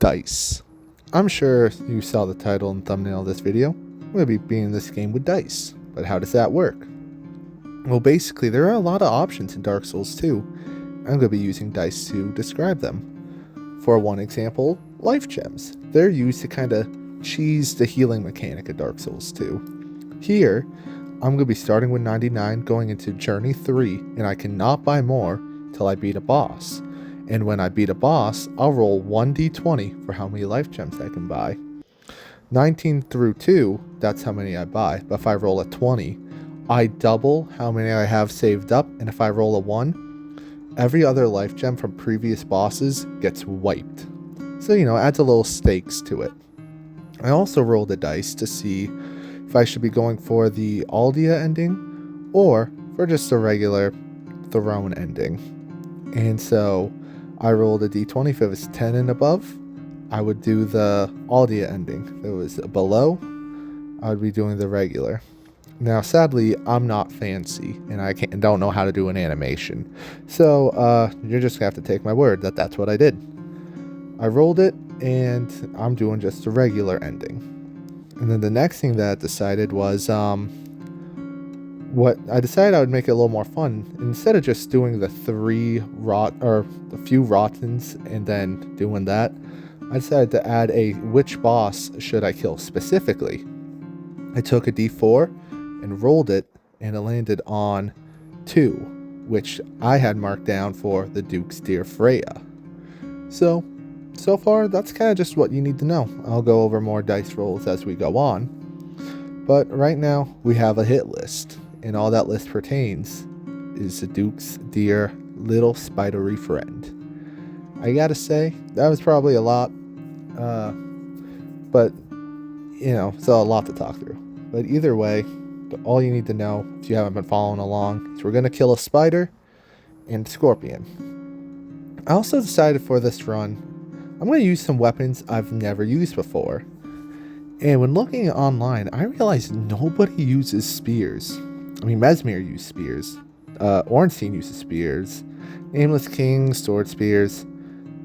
Dice. I'm sure you saw the title and thumbnail of this video. I'm going to be beating this game with dice, but how does that work? Well, basically, there are a lot of options in Dark Souls 2. I'm going to be using dice to describe them. For one example, life gems. They're used to kind of cheese the healing mechanic of Dark Souls 2. Here, I'm going to be starting with 99, going into Journey 3, and I cannot buy more till I beat a boss. And when I beat a boss, I'll roll 1d20 for how many life gems I can buy. 19 through 2, that's how many I buy. But if I roll a 20, I double how many I have saved up. And if I roll a 1, every other life gem from previous bosses gets wiped. So, it adds a little stakes to it. I also rolled the dice to see if I should be going for the Aldia ending or for just a regular throne ending. And so I rolled a d20. If it was 10 and above, I would do the Aldia ending. If it was below, I would be doing the regular. Now, sadly, I'm not fancy, and I don't know how to do an animation. So, you're just going to have to take my word that that's what I did. I rolled it, and I'm doing just a regular ending. And then the next thing that I decided was, what I decided I would make it a little more fun. Instead of just doing the a few rottens and then doing that, I decided to add a which boss should I kill specifically. I took a d4 and rolled it, and it landed on 2, which I had marked down for the Duke's Dear Freya. So far, that's kind of just what you need to know. I'll go over more dice rolls as we go on. But right now, we have a hit list. And all that list pertains is the Duke's dear little spidery friend. I gotta say, that was probably a lot. But, it's a lot to talk through. But either way, all you need to know, if you haven't been following along, is we're gonna kill a spider and scorpion. I also decided for this run, I'm gonna use some weapons I've never used before. And when looking online, I realized nobody uses spears. Mesmir used spears. Ornstein uses spears. Nameless King, sword spears.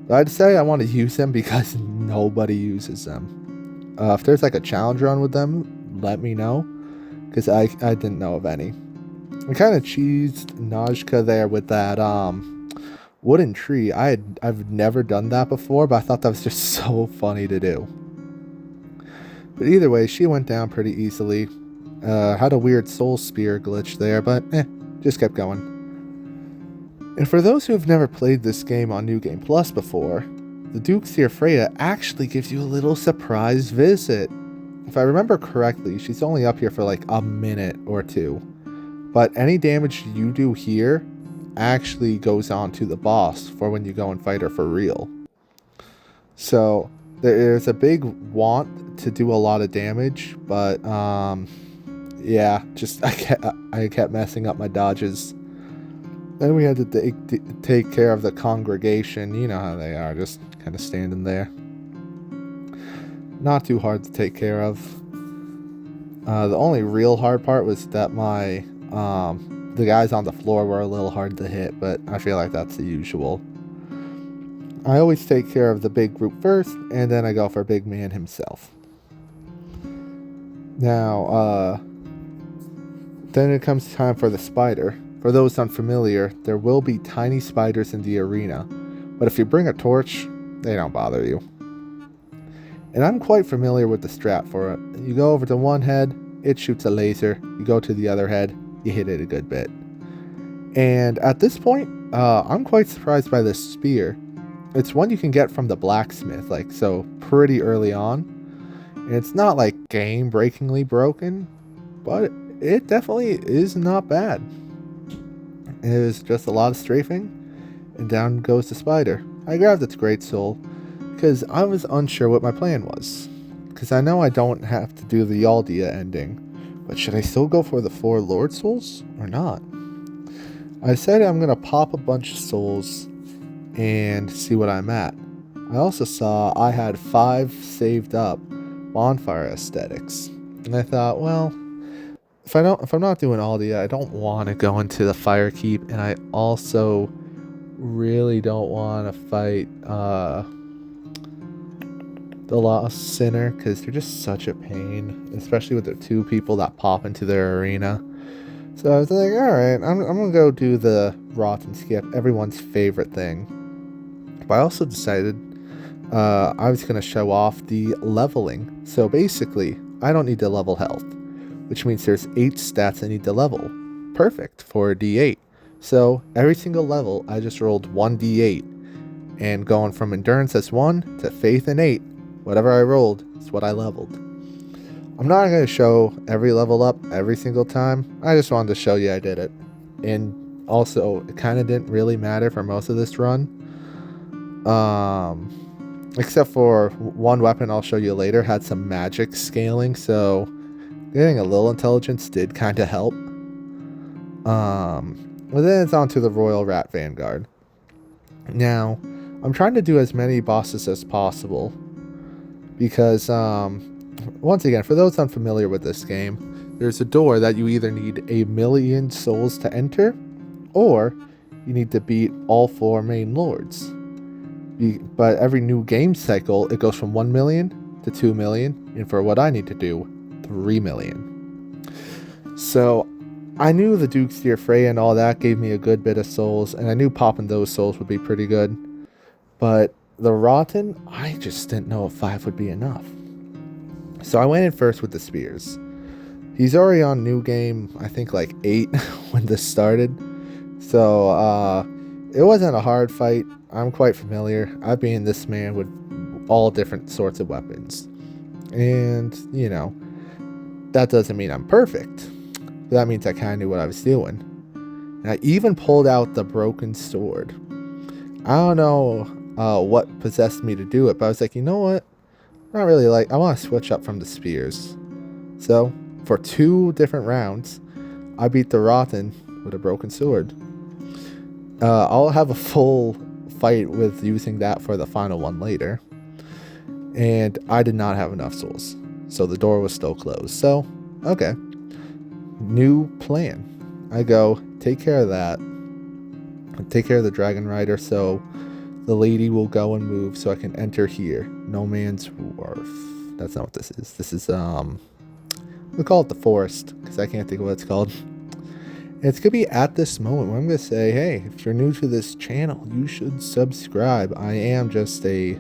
But I decided I want to use them because nobody uses them. If there's like a challenge run with them, let me know. Because I didn't know of any. I kind of cheesed Najka there with that wooden tree. I've never done that before, but I thought that was just so funny to do. But either way, she went down pretty easily. Had a weird soul spear glitch there, but just kept going. And for those who have never played this game on New Game Plus before, the Duke's Dear Freya actually gives you a little surprise visit. If I remember correctly, she's only up here for like a minute or two. But any damage you do here actually goes on to the boss for when you go and fight her for real. So there's a big want to do a lot of damage, but yeah, just I kept messing up my dodges. Then we had to take care of the congregation. You know how they are, just kind of standing there. Not too hard to take care of. The only real hard part was that the guys on the floor were a little hard to hit, but I feel like that's the usual. I always take care of the big group first, and then I go for Big Man himself. Now, then it comes time for the spider. For those unfamiliar, there will be tiny spiders in the arena, but if you bring a torch, they don't bother you. And I'm quite familiar with the strat for it. You go over to one head, it shoots a laser. You go to the other head, you hit it a good bit. And at this point, I'm quite surprised by this spear. It's one you can get from the blacksmith, so pretty early on. And it's not game-breakingly broken, but it definitely is not bad. It was just a lot of strafing, and down goes the spider. I grabbed its great soul, because I was unsure what my plan was. Because I know I don't have to do the Aldia ending, but should I still go for the 4 Lord Souls, or not? I decided I'm going to pop a bunch of souls, and see what I'm at. I also saw I had 5 saved up bonfire aesthetics, and I thought, well, if I'm not doing Aldia, I don't want to go into the fire keep, and I also really don't want to fight the Lost Sinner, because they're just such a pain, especially with the 2 people that pop into their arena. So I was like, alright, I'm gonna go do the Rotten Skip, everyone's favorite thing. But I also decided I was gonna show off the leveling. So basically, I don't need to level health, which means there's 8 stats I need to level. Perfect for a D8. So every single level, I just rolled 1d8, and going from endurance as 1 to faith and 8, whatever I rolled is what I leveled. I'm not going to show every level up every single time. I just wanted to show you I did it. And also, it kind of didn't really matter for most of this run. Except for one weapon I'll show you later had some magic scaling, so getting a little intelligence did kind of help. But then it's on to the Royal Rat Vanguard. Now, I'm trying to do as many bosses as possible because, once again, for those unfamiliar with this game, there's a door that you either need 1,000,000 souls to enter, or you need to beat all 4 main lords. But every new game cycle, it goes from 1 million to 2 million, and for what I need to do, 3 million. So I knew the Duke's Dear Freya and all that gave me a good bit of souls, and I knew popping those souls would be pretty good. But the Rotten, I just didn't know if 5 would be enough. So I went in first with the spears. He's already on new game, I think like 8 when this started. So it wasn't a hard fight. I'm quite familiar. I've been this man with all different sorts of weapons. And, you know, that doesn't mean I'm perfect. That means I kind of knew what I was doing. And I even pulled out the broken sword. I don't know what possessed me to do it, but I was like, you know what? I want to switch up from the spears. So, for 2 different rounds, I beat the Rotten with a broken sword. I'll have a full fight with using that for the final one later. And I did not have enough souls. So the door was still closed. So, okay. New plan. I go, take care of that. Take care of the Dragon Rider so the lady will go and move so I can enter here. No Man's Wharf. That's not what this is. This is, we call it the forest because I can't think of what it's called. And it's going to be at this moment where I'm going to say, hey, if you're new to this channel, you should subscribe. I am just a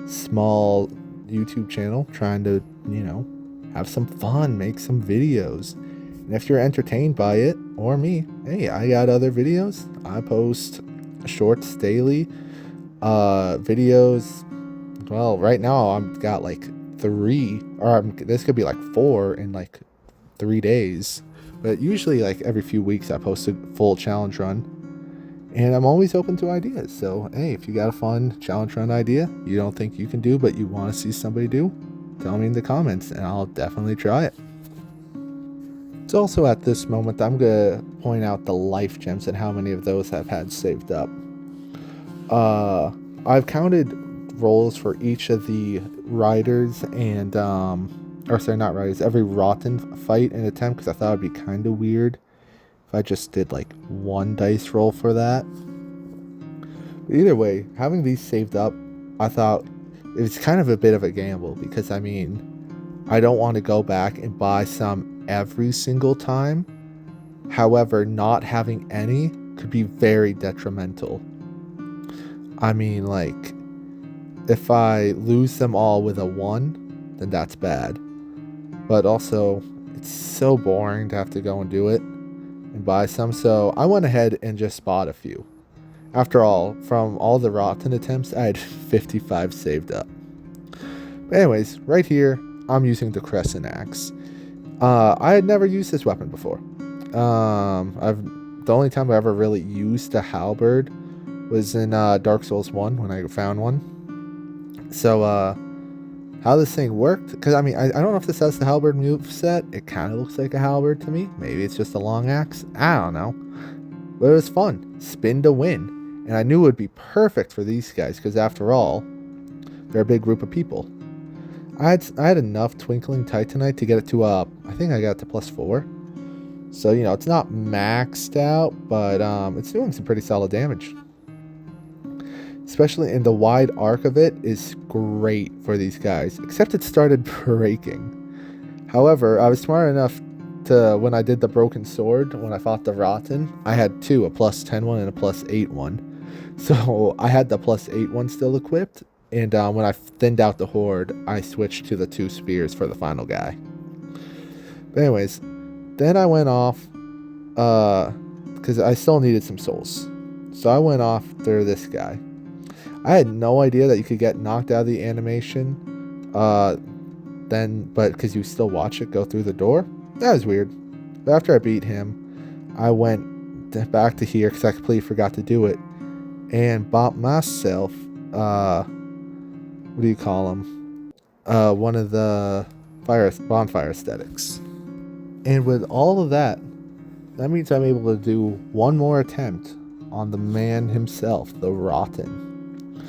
small YouTube channel trying to, you know, have some fun, make some videos. And if you're entertained by it, or me, hey, I got other videos. I post shorts daily, videos. Well, right now I've got like 3, or this could be like 4 in like 3 days. But usually like every few weeks I post a full challenge run. And I'm always open to ideas. So, hey, if you got a fun challenge run idea you don't think you can do, but you want to see somebody do, tell me in the comments and I'll definitely try it. It's also at this moment that I'm going to point out the life gems and how many of those I've had saved up. I've counted rolls for each of the riders and, or sorry, not riders, every Rotten fight and attempt, because I thought it'd be kind of weird if I just did like 1 dice roll for that. But either way, having these saved up, I thought it was kind of a bit of a gamble, because I mean, I don't want to go back and buy some every single time. However, not having any could be very detrimental. I mean, like, if I lose them all with a 1, then that's bad. But also, it's so boring to have to go and do it and buy some. So I went ahead and just bought a few. After all, from all the Rotten attempts, I had 55 saved up. But anyways, right here, I'm using the Crescent Axe. I had never used this weapon before. The only time I ever really used a halberd was in Dark Souls 1 when I found one. So, how this thing worked, because I mean, I don't know if this has the halberd moveset. It kind of looks like a halberd to me. Maybe it's just a long axe. I don't know. But it was fun. Spin to win. And I knew it would be perfect for these guys, because after all, they're a big group of people. I had enough Twinkling Titanite to get it to, I think I got it to +4. So, you know, it's not maxed out, but it's doing some pretty solid damage. especially in the wide arc of it, is great for these guys, except it started breaking. However, I was smart enough to, when I did the broken sword, when I fought the Rotten, I had two, a plus 10 one and a plus 8 one. So I had the plus 8 one still equipped, and when I thinned out the horde, I switched to the 2 spears for the final guy. But anyways, then I went off, because I still needed some souls. So I went after this guy. I had no idea that you could get knocked out of the animation, but because you still watch it go through the door. That was weird. But after I beat him, I went back to here because I completely forgot to do it, and bought myself, what do you call them? One of the bonfire aesthetics. And with all of that, that means I'm able to do one more attempt on the man himself, the Rotten.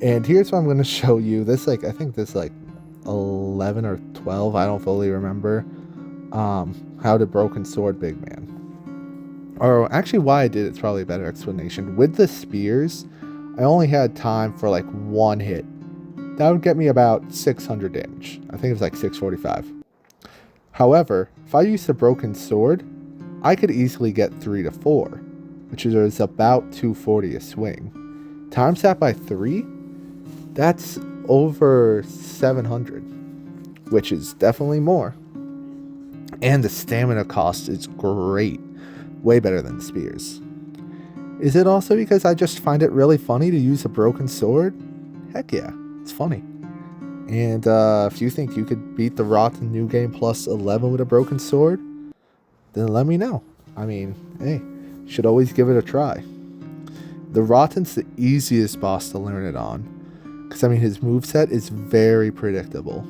And here's what I'm going to show you. This, I think this, 11 or 12, I don't fully remember, how to broken sword big man. Or actually why I did it's probably a better explanation. With the spears, I only had time for one hit. That would get me about 600 damage. I think it was 645. However, if I used the broken sword, I could easily get 3 to 4, which is about 240 a swing. Times that by 3, that's over 700, which is definitely more. And the stamina cost is great. Way better than the spears. Is it also because I just find it really funny to use a broken sword? Heck yeah, it's funny. And if you think you could beat the Rotten New Game Plus 11 with a broken sword, then let me know. I mean, hey, you should always give it a try. The Rotten's the easiest boss to learn it on, because his moveset is very predictable.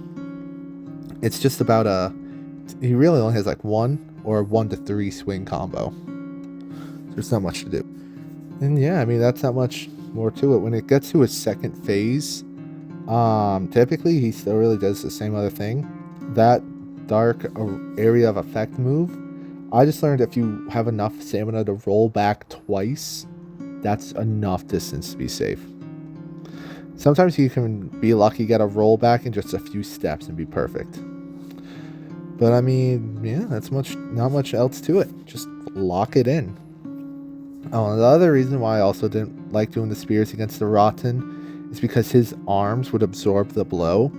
It's just about he really only has 1 or 1 to 3 swing combo. There's not much to do. And yeah, that's not much more to it. When it gets to his second phase, typically he still really does the same other thing. That dark area of effect move, I just learned if you have enough stamina to roll back twice, that's enough distance to be safe. Sometimes you can be lucky, get a roll back in just a few steps and be perfect. But yeah, that's not much else to it. Just lock it in. Oh, and the other reason why I also didn't like doing the spears against the Rotten is because his arms would absorb the blow.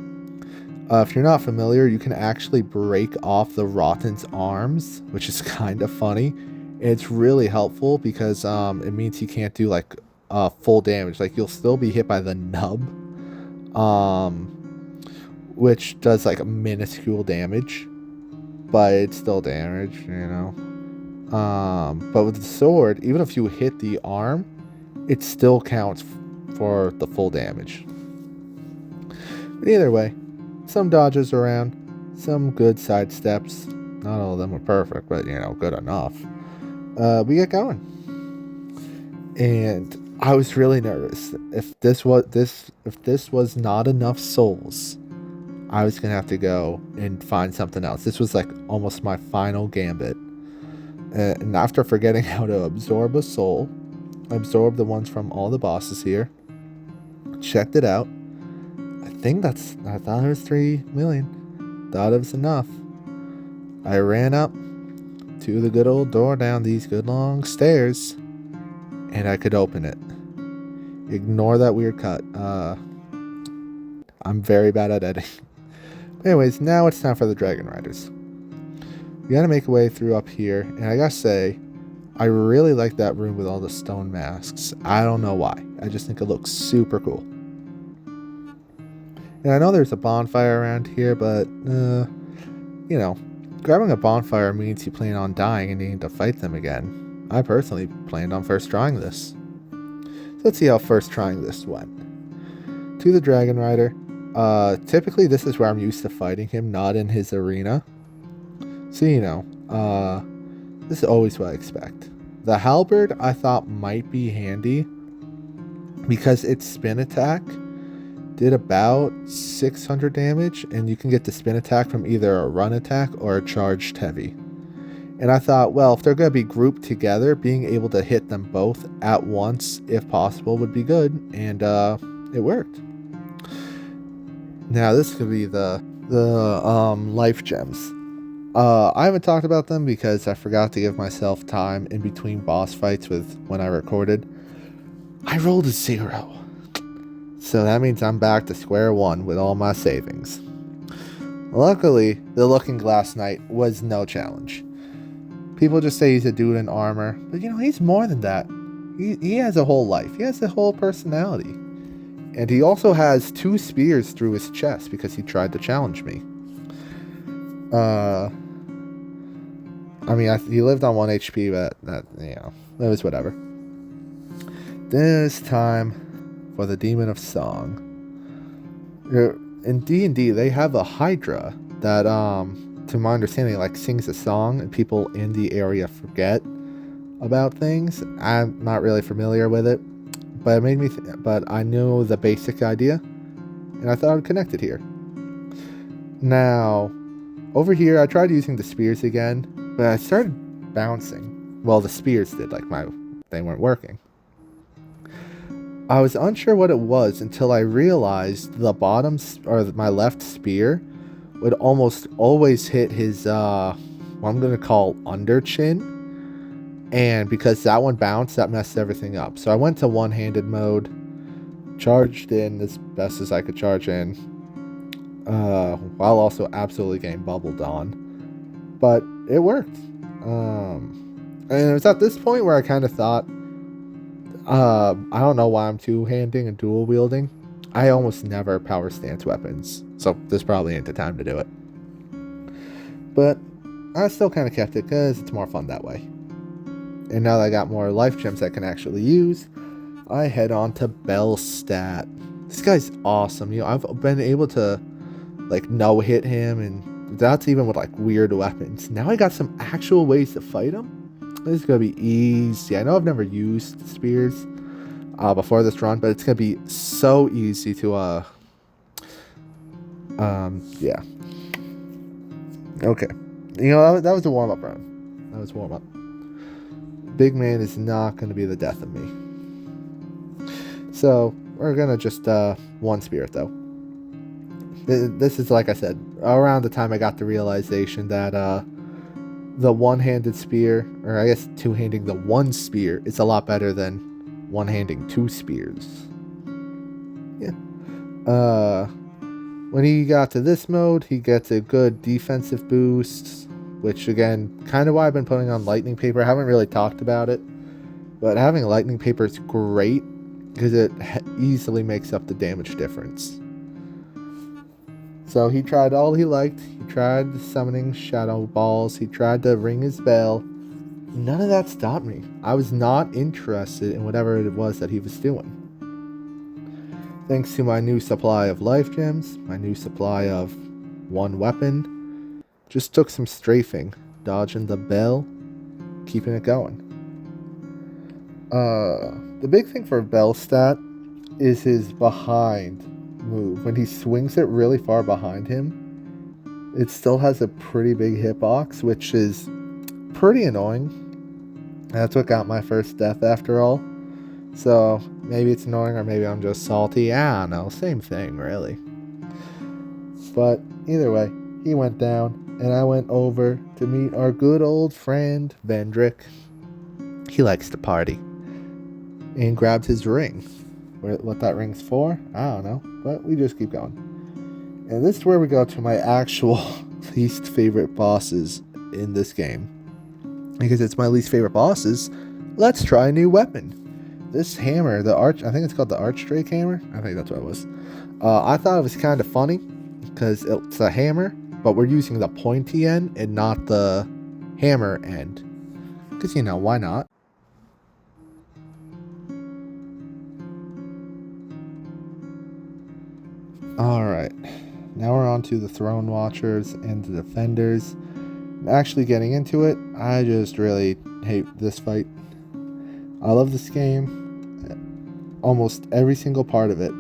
If you're not familiar, you can actually break off the Rotten's arms, which is kind of funny. It's really helpful because it means he can't do full damage. You'll still be hit by the nub, which does a minuscule damage, but it's still damage, But with the sword, even if you hit the arm, it still counts for the full damage. But either way, some dodges around, some good side steps. Not all of them were perfect, but good enough. We get going, and I was really nervous. If this was not enough souls, I was gonna have to go and find something else. This was almost my final gambit. And after forgetting how to absorb a soul, I absorbed the ones from all the bosses here. Checked it out. I thought it was 3 million. Thought it was enough. I ran up to the good old door down these good long stairs, and I could open it. Ignore that weird cut. I'm very bad at editing. Anyways, now it's time for the Dragon Riders. We gotta make a way through up here, and I gotta say, I really like that room with all the stone masks. I don't know why. I just think it looks super cool. And I know there's a bonfire around here, but, grabbing a bonfire means you plan on dying and needing to fight them again. I personally planned on first trying this. So let's see how first trying this went. To the Dragon Rider. Typically this is where I'm used to fighting him, not in his arena. So, this is always what I expect. The halberd I thought might be handy because its spin attack did about 600 damage, and you can get the spin attack from either a run attack or a charged heavy. And I thought, well, if they're going to be grouped together, being able to hit them both at once, if possible, would be good. And it worked. Now this could be the life gems. I haven't talked about them because I forgot to give myself time in between boss fights with when I recorded. I rolled a 0. So that means I'm back to square one with all my savings. Luckily, the Looking Glass Knight was no challenge. People just say he's a dude in armor, but he's more than that. He has a whole life. He has a whole personality. And he also has 2 spears through his chest because he tried to challenge me. He lived on 1 HP, but it was whatever. Then it's time for the Demon of Song. In D&D, they have a Hydra that, to my understanding, sings a song and people in the area forget about things. I'm not really familiar with it, but it made me but I knew the basic idea, and I thought I'd connect it here. Now, over here, I tried using the spears again, but I started bouncing. Well, the spears did, they weren't working. I was unsure what it was until I realized the bottom, or my left spear, would almost always hit his, what I'm going to call under chin. And because that one bounced, that messed everything up. So I went to one-handed mode, charged in as best as I could charge in, while also absolutely getting bubbled on. But it worked. And it was at this point where I kind of thought, I don't know why I'm two-handing and dual-wielding. I almost never power stance weapons, so this probably ain't the time to do it. But I still kind of kept it because it's more fun that way. And now that I got more life gems I can actually use, I head on to Bellstat. This guy's awesome. I've been able to no-hit him, and that's even with weird weapons. Now I got some actual ways to fight him. This is going to be easy. I know I've never used spears before this run, but it's going to be so easy to, yeah. Okay. That was a warm-up run. That was warm-up. Big man is not going to be the death of me. So, we're going to just, one spirit, though. This is, like I said, around the time I got the realization that, the one-handed spear, or I guess two-handing the one spear, is a lot better than one-handing 2 spears. Yeah. When he got to this mode, he gets a good defensive boost, which again, kind of why I've been putting on lightning paper. I haven't really talked about it, but having lightning paper is great because it easily makes up the damage difference. So he tried all he liked. He tried summoning shadow balls. He tried to ring his bell. None of that stopped me. I was not interested in whatever it was that he was doing. Thanks to my new supply of life gems, my new supply of one weapon, just took some strafing, dodging the bell, keeping it going. The big thing for Bellstat is his behind move. When he swings it really far behind him, it still has a pretty big hitbox, which is pretty annoying. That's what got my first death after all. So maybe it's annoying or maybe I'm just salty. I don't know. Same thing, really. But either way, he went down and I went over to meet our good old friend Vendrick. He likes to party. And grabbed his ring. What that ring's for, I don't know. But we just keep going. And this is where we go to my actual least favorite bosses in this game. Because it's my least favorite bosses, let's try a new weapon. This hammer, I think it's called the Archdrake hammer. I think that's what it was. I thought it was kind of funny because it's a hammer, but we're using the pointy end and not the hammer end. Because, why not? Alright, now we're on to the Throne Watchers and the Defenders. Actually getting into it, I just really hate this fight. I love this game, almost every single part of it.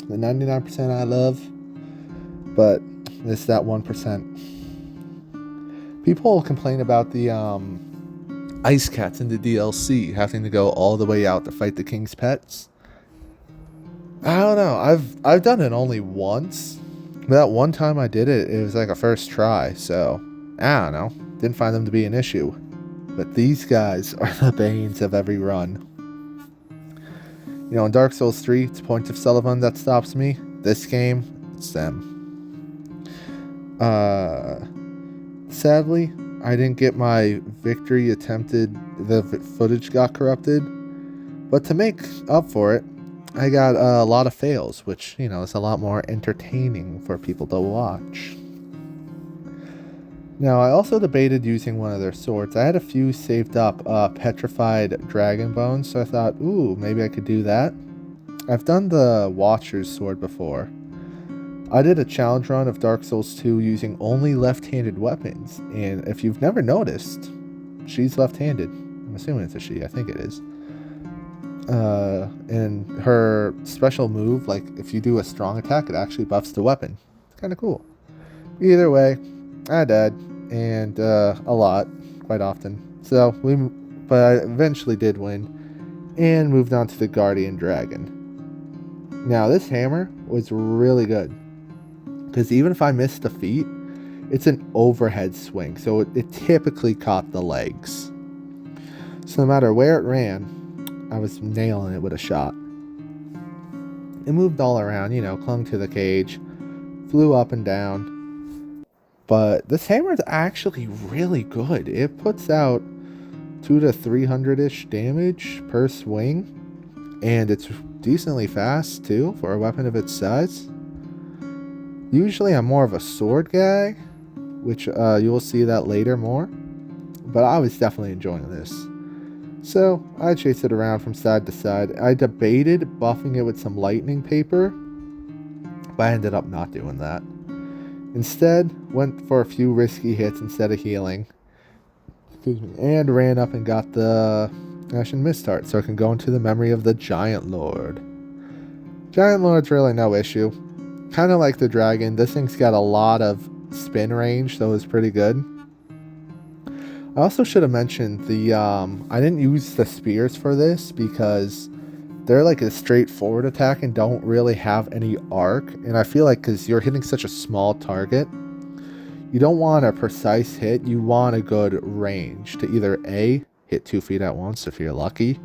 The 99% I love, but it's that 1%. People complain about the ice cats in the DLC having to go all the way out to fight the king's pets. I don't know. I've done it only once. But that one time I did it, it was like a first try. So I don't know. Didn't find them to be an issue. But these guys are the banes of every run. You know, in Dark Souls 3, it's Point of Sullivan that stops me. This game, it's them. Sadly, I didn't get my victory attempted. The footage got corrupted. But to make up for it, I got a lot of fails, which, you know, is a lot more entertaining for people to watch. Now, I also debated using one of their swords. I had a few saved up, petrified dragon bones, so I thought, ooh, maybe I could do that. I've done the Watcher's sword before. I did a challenge run of Dark Souls 2 using only left-handed weapons, and if you've never noticed, she's left-handed. I'm assuming it's a she, I think it is. And her special move, like if you do a strong attack, it actually buffs the weapon. It's kind of cool. Either way, I died, and a lot, quite often. But I eventually did win, and moved on to the Guardian Dragon. Now this hammer was really good, because even if I missed the feet, it's an overhead swing, so it typically caught the legs. So no matter where it ran, I was nailing it with a shot. It moved all around, you know, clung to the cage, flew up and down. But this hammer is actually really good. It puts out 200 to 300-ish damage per swing. And it's decently fast, too, for a weapon of its size. Usually I'm more of a sword guy, which you will see that later more. But I was definitely enjoying this. So, I chased it around from side to side. I debated buffing it with some lightning paper, but I ended up not doing that. Instead, went for a few risky hits instead of healing. And ran up and got the Ashen Mist Heart, so I can go into the memory of the Giant Lord. Giant Lord's really no issue. Kind of like the dragon, this thing's got a lot of spin range, so it's pretty good. I also should have mentioned I didn't use the spears for this because they're like a straightforward attack and don't really have any arc. And I feel like because you're hitting such a small target, you don't want a precise hit. You want a good range to either A, hit 2 feet at once if you're lucky,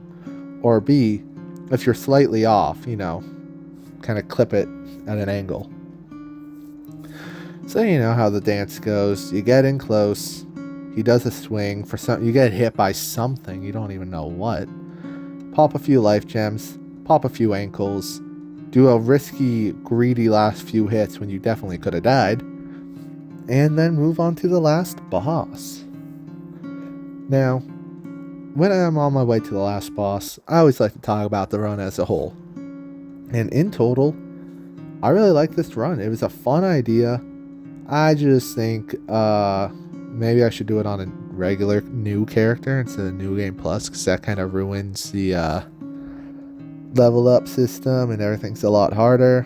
or B, if you're slightly off, you know, kind of clip it at an angle. So you know how the dance goes. You get in close. He does a swing for you get hit by something, you don't even know what. Pop a few life gems, pop a few ankles, do a risky, greedy last few hits when you definitely could have died, and then move on to the last boss. Now, when I'm on my way to the last boss, I always like to talk about the run as a whole. And in total, I really like this run. It was a fun idea. I just think, maybe I should do it on a regular new character instead of New Game Plus, because that kind of ruins the level up system and everything's a lot harder.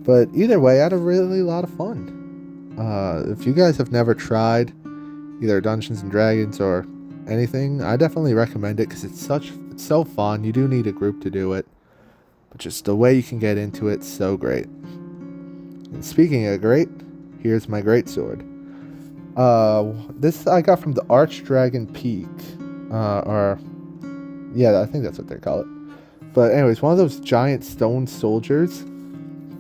But either way, I had a really lot of fun. If you guys have never tried either Dungeons and Dragons or anything, I definitely recommend it because it's so fun. You do need a group to do it, but just the way you can get into it's so great. And speaking of great, here's my greatsword. This I got from the Archdragon Peak, yeah, I think that's what they call it. But anyways, one of those giant stone soldiers,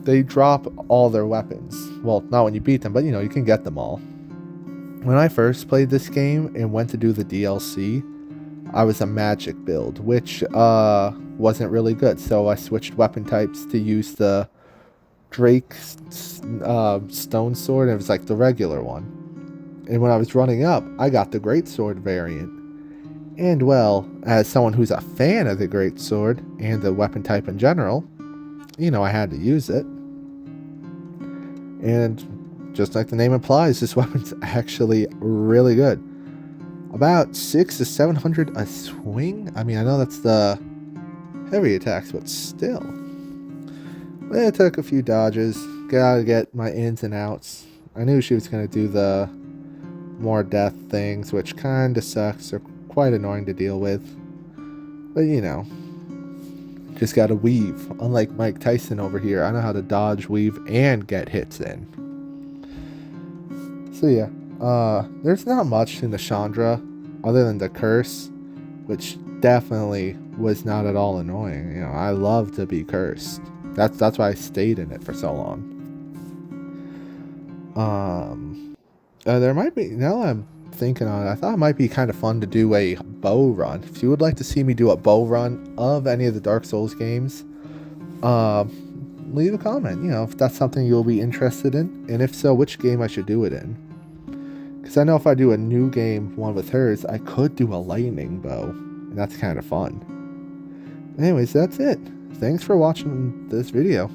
they drop all their weapons. Well, not when you beat them, but you know, you can get them all. When I first played this game and went to do the DLC, I was a magic build, which wasn't really good. So I switched weapon types to use the Drake stone sword, and it was like the regular one. And when I was running up, I got the greatsword variant. And well, as someone who's a fan of the greatsword and the weapon type in general, you know, I had to use it. And just like the name implies, this weapon's actually really good. About 600 to 700 a swing. I mean, I know that's the heavy attacks, but still. It took a few dodges. Gotta get my ins and outs. I knew she was gonna do the more death things, which kind of sucks. They're quite annoying to deal with. But you know, just gotta weave. Unlike Mike Tyson over here, I know how to dodge, weave, and get hits in. So yeah, there's not much in the Chandra other than the curse, which definitely was not at all annoying. You know, I love to be cursed. That's why I stayed in it for so long. There might be, now that I'm thinking on it, I thought it might be kind of fun to do a bow run. If you would like to see me do a bow run of any of the Dark Souls games, leave a comment, you know, if that's something you'll be interested in, and if so, which game I should do it in. Because I know if I do a new game, one with hers, I could do a lightning bow, and that's kind of fun. Anyways, that's it. Thanks for watching this video.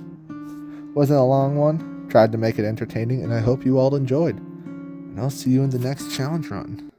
Wasn't a long one, tried to make it entertaining, and I hope you all enjoyed. And I'll see you in the next challenge run.